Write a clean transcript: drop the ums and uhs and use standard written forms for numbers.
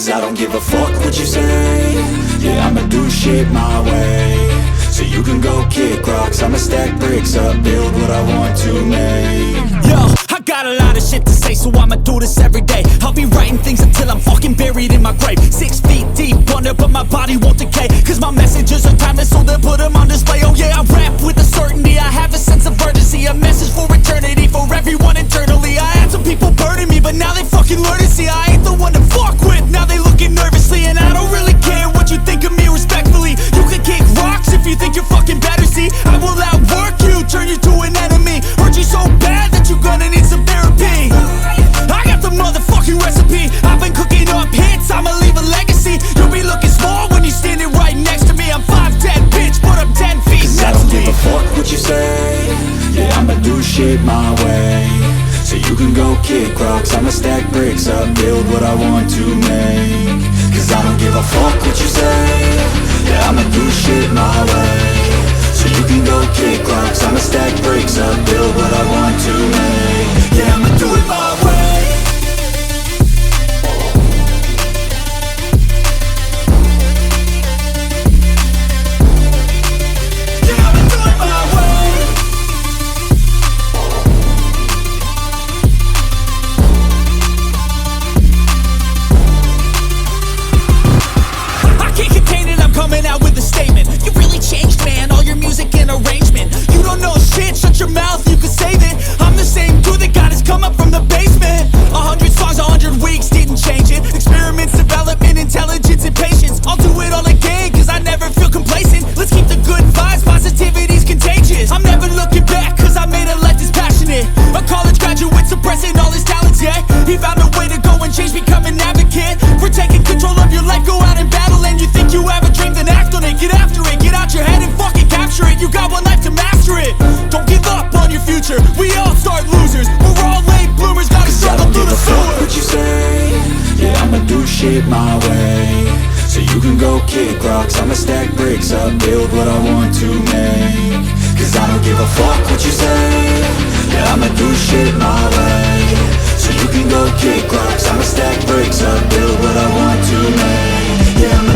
Cause I don't give a fuck what you say. Yeah, I'ma do shit my way. So you can go kick rocks, I'ma stack bricks up, build what I want to make. Yo, I got a lot of shit to say, so I'ma do this every day. I'll be writing things until I'm fucking buried in my grave. 6 feet deep under, but my body won't decay. Cause my messages are timeless, so they'll put them on display. Oh yeah, I rap with a certainty, I have a sense of urgency. A message for eternity, for everyone internally. I had some people burning me, but now they fucking learn to see I ain't the one to fuck with, now they looking nervously. And I don't really care what you think of me respectfully. You can kick rocks if you think you're fucking better, see. I will outwork you, turn you to an enemy. Hurt you so bad that you're gonna need some therapy. I got the motherfucking recipe. I've been cooking up hits, I'ma leave a legacy. You'll be looking small when you're standing right next to me. I'm 5'10", bitch, but I'm 10 feet Cause next I don't to give me. a fuck what you say. Yeah, I'ma do shit my way. So you can go kick rocks, I'ma stack bricks up, build what I want to make. Cause I don't give a fuck what you say. Yeah, I'ma do shit my way. So you can go kick rocks, I'ma stack bricks up, build what I want to make. Yeah, I'ma do it my way. Yeah, I'ma do it my way. I can't contain it, I'm coming out with a statement. You really changed, man, all your music and arrangement. You don't know shit, shut your mouth, you can save it. I'm the same dude that got his come up from the basement. 100 songs, 100 weeks, didn't change it. Experiments, development, intelligence, and patience. I'll do it all again, cause I never feel complacent. Let's keep the good vibes, positivity's contagious. I'm never looking back, cause I made a life that's passionate. A college graduate suppressing all his talents, yeah. He found a way to go and change, become an advocate. For taking control of your life, go out and battle. And you think you have a dream, then act on it. Get after it, get out your head and fucking capture it. You got one life to master it. Don't give up on your future, we all start losers. We're all late bloomers, gotta Cause I struggle don't through give the a fuck sewer. what you say. Yeah, I'ma do shit my way. So you can go kick rocks, I'ma stack bricks up, build what I want to make. Cause I don't give a fuck what you say. Yeah, I'ma do shit my way. So you can go kick rocks, I'ma stack bricks up, build what I want to make. Yeah, I'ma